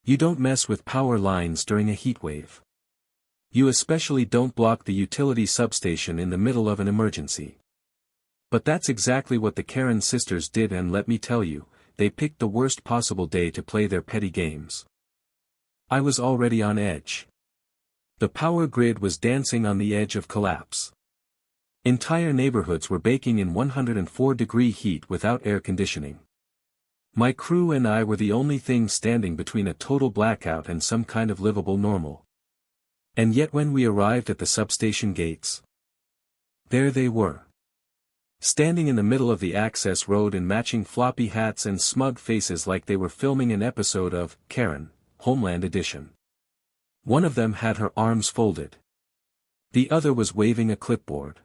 You don't mess with power lines during a heat wave. You especially don't block the utility substation in the middle of an emergency. But that's exactly what the Karen sisters did, and let me tell you, they picked the worst possible day to play their petty games. I was already on edge. The power grid was dancing on the edge of collapse. Entire neighborhoods were baking in 104-degree heat without air conditioning. My crew and I were the only things standing between a total blackout and some kind of livable normal. And yet when we arrived at the substation gates, there they were. Standing in the middle of the access road in matching floppy hats and smug faces like they were filming an episode of Karen, Homeland Edition. One of them had her arms folded. The other was waving a clipboard.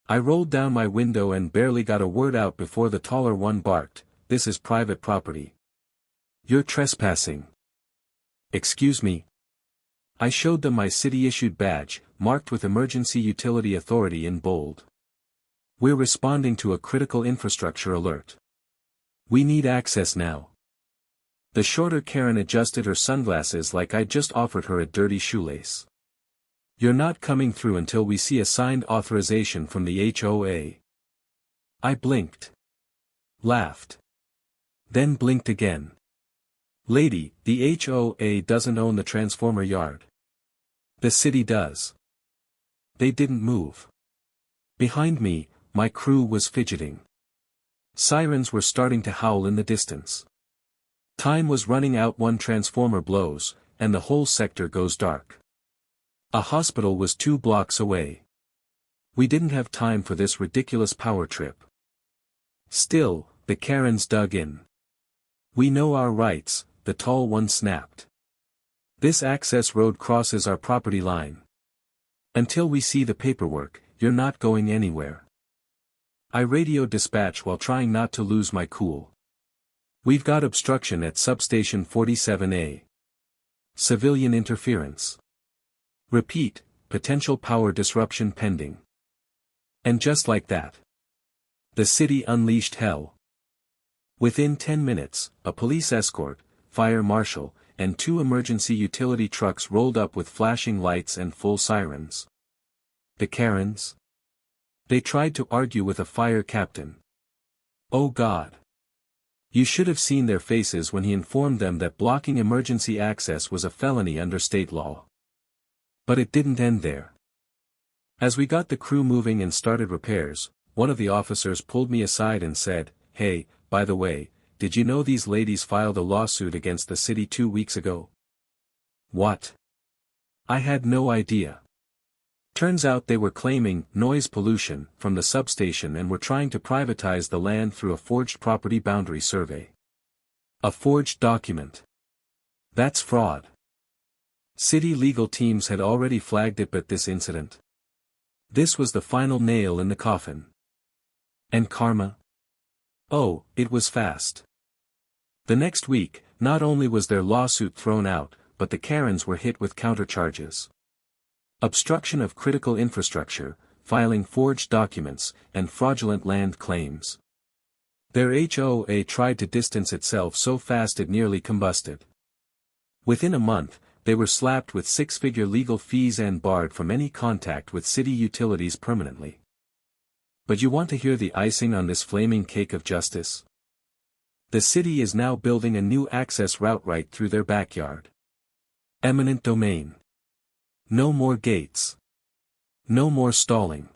I rolled down my window and barely got a word out before the taller one barked, "This is private property. You're trespassing." "Excuse me." I showed them my city-issued badge, marked with Emergency Utility Authority in bold. "We're responding to a critical infrastructure alert. We need access now." The shorter Karen adjusted her sunglasses like I'd just offered her a dirty shoelace. "You're not coming through until we see a signed authorization from the HOA. I blinked. Laughed. Then blinked again. "Lady, the HOA doesn't own the transformer yard. The city does." They didn't move. Behind me, my crew was fidgeting. Sirens were starting to howl in the distance. Time was running out. One transformer blows, and the whole sector goes dark. A hospital was 2 blocks away. We didn't have time for this ridiculous power trip. Still, the Karens dug in. "We know our rights," the tall one snapped. "This access road crosses our property line. Until we see the paperwork, you're not going anywhere." I radioed dispatch while trying not to lose my cool. "We've got obstruction at Substation 47A. Civilian interference. Repeat, potential power disruption pending." And just like that, the city unleashed hell. Within 10 minutes, a police escort, fire marshal, and 2 emergency utility trucks rolled up with flashing lights and full sirens. The Karens? They tried to argue with a fire captain. Oh God! You should have seen their faces when he informed them that blocking emergency access was a felony under state law. But it didn't end there. As we got the crew moving and started repairs, one of the officers pulled me aside and said, "Hey, by the way, did you know these ladies filed a lawsuit against the city 2 weeks ago?" What? I had no idea. Turns out they were claiming noise pollution from the substation and were trying to privatize the land through a forged property boundary survey. A forged document. That's fraud. City legal teams had already flagged it, but this incident. This was the final nail in the coffin. And karma? Oh, it was fast. The next week, not only was their lawsuit thrown out, but the Karens were hit with countercharges. Obstruction of critical infrastructure, filing forged documents, and fraudulent land claims. Their HOA tried to distance itself so fast it nearly combusted. Within a month, they were slapped with 6-figure legal fees and barred from any contact with city utilities permanently. But you want to hear the icing on this flaming cake of justice? The city is now building a new access route right through their backyard. Eminent domain. No more gates. No more stalling.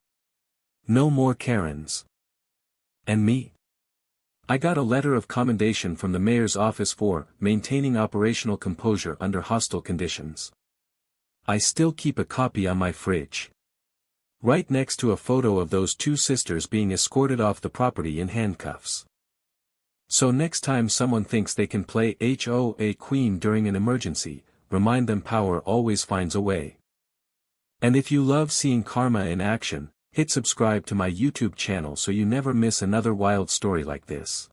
No more Karens. And me? I got a letter of commendation from the mayor's office for maintaining operational composure under hostile conditions. I still keep a copy on my fridge. Right next to a photo of those 2 sisters being escorted off the property in handcuffs. So next time someone thinks they can play HOA queen during an emergency, remind them power always finds a way. And if you love seeing karma in action, hit subscribe to my YouTube channel so you never miss another wild story like this.